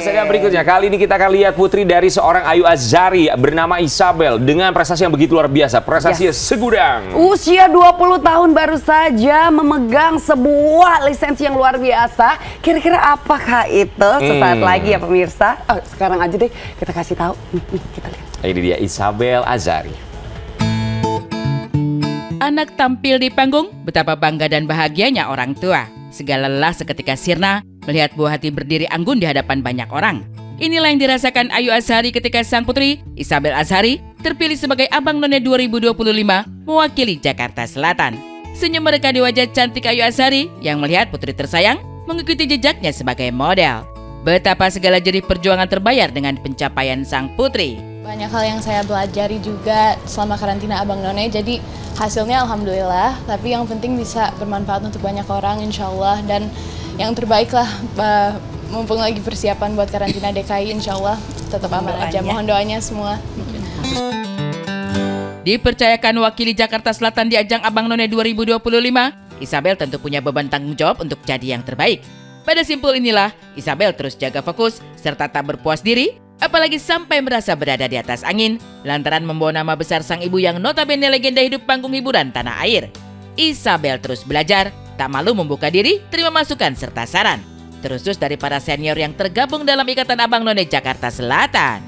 Sedang berikutnya, kali ini kita akan lihat putri dari seorang Ayu Azhari bernama Isabel dengan prestasi yang begitu luar biasa. Prestasinya segudang. Usia 20 tahun baru saja memegang sebuah lisensi yang luar biasa. Kira-kira apakah itu? Sesaat lagi ya pemirsa. Oh, sekarang aja deh kita kasih tahu. Kita lihat. Ini dia Isabel Azhari. Anak tampil di panggung, betapa bangga dan bahagianya orang tua. Segala lelah seketika sirna melihat buah hati berdiri anggun di hadapan banyak orang. Inilah yang dirasakan Ayu Azhari ketika sang putri, Isabel Azhari, terpilih sebagai Abang None 2025 mewakili Jakarta Selatan. Senyum mereka di wajah cantik Ayu Azhari yang melihat putri tersayang mengikuti jejaknya sebagai model. Betapa segala jerih perjuangan terbayar dengan pencapaian sang putri. Banyak hal yang saya pelajari juga selama karantina Abang None, jadi hasilnya alhamdulillah, tapi yang penting bisa bermanfaat untuk banyak orang insya Allah, dan yang terbaik lah, mumpung lagi persiapan buat karantina DKI, insya Allah tetap aman aja, mohon doanya semua. Dipercayakan wakili Jakarta Selatan di ajang Abang None 2025, Isabel tentu punya beban tanggung jawab untuk jadi yang terbaik. Pada simpul inilah, Isabel terus jaga fokus serta tak berpuas diri, apalagi sampai merasa berada di atas angin lantaran membawa nama besar sang ibu yang notabene legenda hidup panggung hiburan tanah air. Isabel terus belajar, tak malu membuka diri, terima masukan serta saran, terus dari para senior yang tergabung dalam Ikatan Abang None Jakarta Selatan.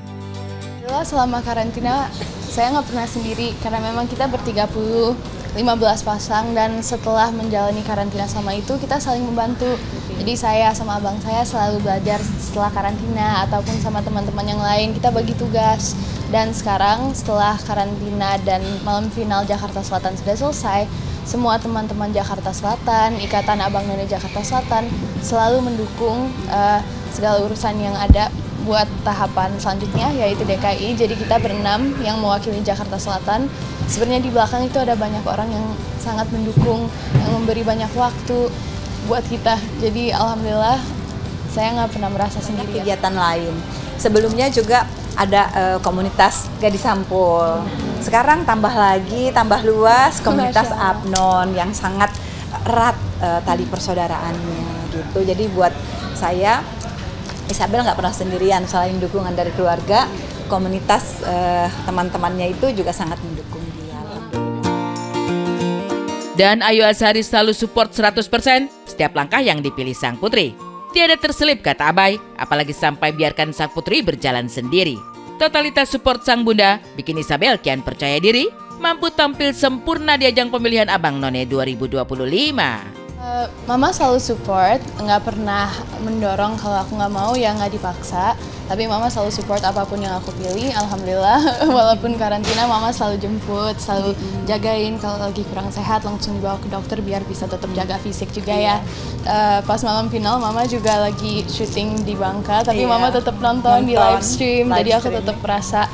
Selama karantina saya nggak pernah sendiri karena memang kita ber-30, 15 pasang, dan setelah menjalani karantina sama itu kita saling membantu. Jadi saya sama abang saya selalu belajar setelah karantina ataupun sama teman-teman yang lain, kita bagi tugas. Dan sekarang setelah karantina dan malam final Jakarta Selatan sudah selesai, semua teman-teman Jakarta Selatan, Ikatan Abang None Jakarta Selatan selalu mendukung segala urusan yang ada buat tahapan selanjutnya, yaitu DKI. Jadi kita berenam yang mewakili Jakarta Selatan. Sebenarnya di belakang itu ada banyak orang yang sangat mendukung, yang memberi banyak waktu buat kita. Jadi alhamdulillah saya nggak pernah merasa sendirian. Kegiatan lain. Sebelumnya juga ada komunitas Gadis Sampul. Sekarang tambah lagi, tambah luas komunitas Abnon yang sangat erat tali persaudaraannya gitu. Jadi buat saya, Isabel nggak pernah sendirian, selain dukungan dari keluarga, komunitas teman-temannya itu juga sangat mendukung dia. Dan Ayu Azhari selalu support 100% setiap langkah yang dipilih sang putri. Tiada terselip kata Abai, apalagi sampai biarkan sang putri berjalan sendiri. Totalitas support sang bunda bikin Isabel kian percaya diri, mampu tampil sempurna di ajang pemilihan Abang None 2025. Mama selalu support, nggak pernah mendorong. Kalau aku nggak mau ya nggak dipaksa. Tapi mama selalu support apapun yang aku pilih, alhamdulillah. Walaupun karantina, mama selalu jemput, selalu jagain. Kalau lagi kurang sehat langsung dibawa ke dokter biar bisa tetap jaga fisik juga ya. Pas malam final, mama juga lagi syuting di Bangka, tapi mama tetap nonton di live stream. Jadi aku tetap merasa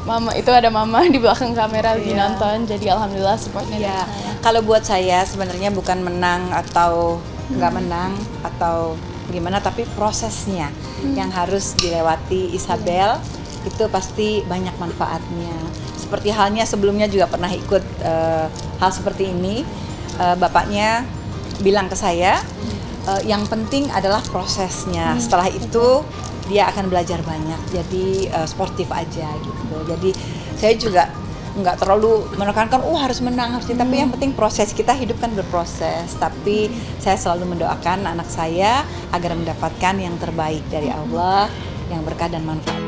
mama itu ada mama di belakang kamera lagi nonton. Jadi alhamdulillah supportnya dari saya. Kalau buat saya sebenarnya bukan menang atau nggak menang atau gimana, tapi prosesnya yang harus dilewati Isabel itu pasti banyak manfaatnya. Seperti halnya sebelumnya juga pernah ikut hal seperti ini, bapaknya bilang ke saya, yang penting adalah prosesnya. Setelah itu dia akan belajar banyak, jadi sportif aja gitu. Jadi saya juga nggak terlalu menekankan harus menang, tapi yang penting proses. Kita hidup kan berproses, tapi saya selalu mendoakan anak saya agar mendapatkan yang terbaik dari Allah, yang berkah dan manfaat.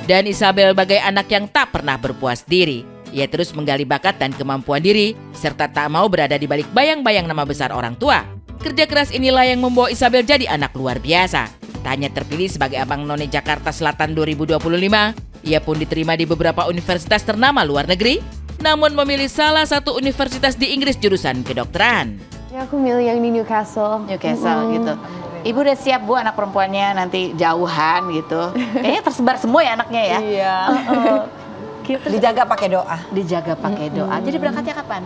Dan Isabel bagai anak yang tak pernah berpuas diri. Ia terus menggali bakat dan kemampuan diri, serta tak mau berada di balik bayang-bayang nama besar orang tua. Kerja keras inilah yang membawa Isabel jadi anak luar biasa. Tak hanya terpilih sebagai Abang None Jakarta Selatan 2025, ia pun diterima di beberapa universitas ternama luar negeri, namun memilih salah satu universitas di Inggris jurusan kedokteran. Ya, aku milih yang di Newcastle. Gitu. Ibu udah siap Bu anak perempuannya nanti jauhan gitu. Kayaknya tersebar semua ya anaknya ya. Iya. Dijaga pakai doa. Dijaga pakai doa. Jadi berangkatnya kapan?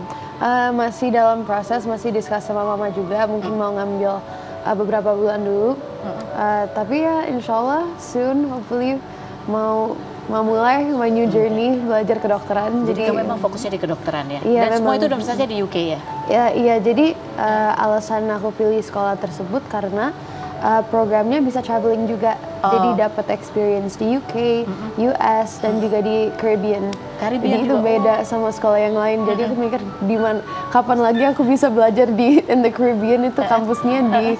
Masih dalam proses, masih diskus sama mama juga. Mungkin mau ngambil beberapa bulan dulu. Tapi ya insya Allah soon, hopefully mau mulai my new journey belajar kedokteran. Jadi kamu memang fokusnya di kedokteran ya? Iya, dan semua memang. itu universitasnya di UK ya? Iya, jadi alasan aku pilih sekolah tersebut karena programnya bisa traveling juga. Jadi dapat experience di UK, US, dan juga di Caribbean. Jadi itu beda sama sekolah yang lain. Jadi aku mikir kapan lagi aku bisa belajar di in the Caribbean, itu kampusnya di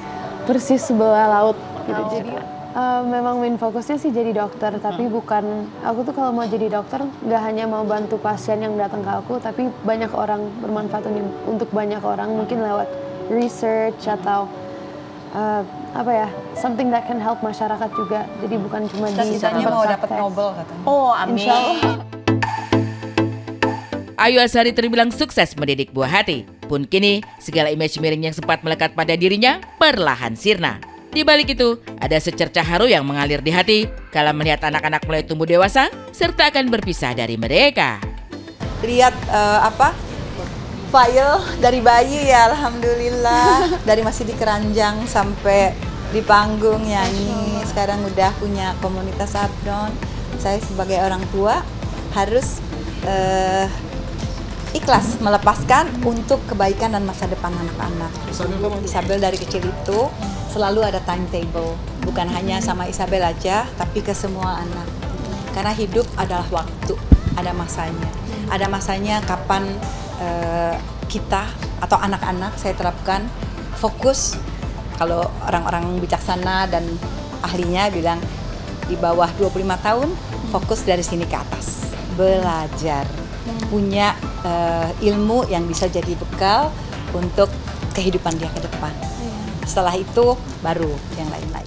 persis sebelah laut gitu. Jadi memang main fokusnya sih jadi dokter, tapi bukan, aku tuh kalau mau jadi dokter nggak hanya mau bantu pasien yang datang ke aku, tapi banyak orang, bermanfaat untuk banyak orang, mungkin lewat research atau something that can help masyarakat juga. Jadi bukan cuma di Sisanya mau dapat Nobel katanya. Oh, amin. Ayu Azhari terbilang sukses mendidik buah hati. Pun kini, segala image miring yang sempat melekat pada dirinya perlahan sirna. Di balik itu, ada secercah haru yang mengalir di hati kala melihat anak-anak mulai tumbuh dewasa serta akan berpisah dari mereka. Lihat file dari bayi ya, alhamdulillah. Dari masih di keranjang sampai di panggung nyanyi. Sekarang udah punya komunitas Abnon. Saya sebagai orang tua harus ikhlas melepaskan untuk kebaikan dan masa depan anak-anak. Isabel dari kecil itu selalu ada timetable, bukan hanya sama Isabel aja, tapi ke semua anak. Karena hidup adalah waktu, ada masanya. Ada masanya kapan kita atau anak-anak, saya terapkan fokus. Kalau orang-orang bijaksana dan ahlinya bilang di bawah 25 tahun, fokus dari sini ke atas. Belajar, punya ilmu yang bisa jadi bekal untuk kehidupan dia ke depan. Setelah itu baru yang lain-lain.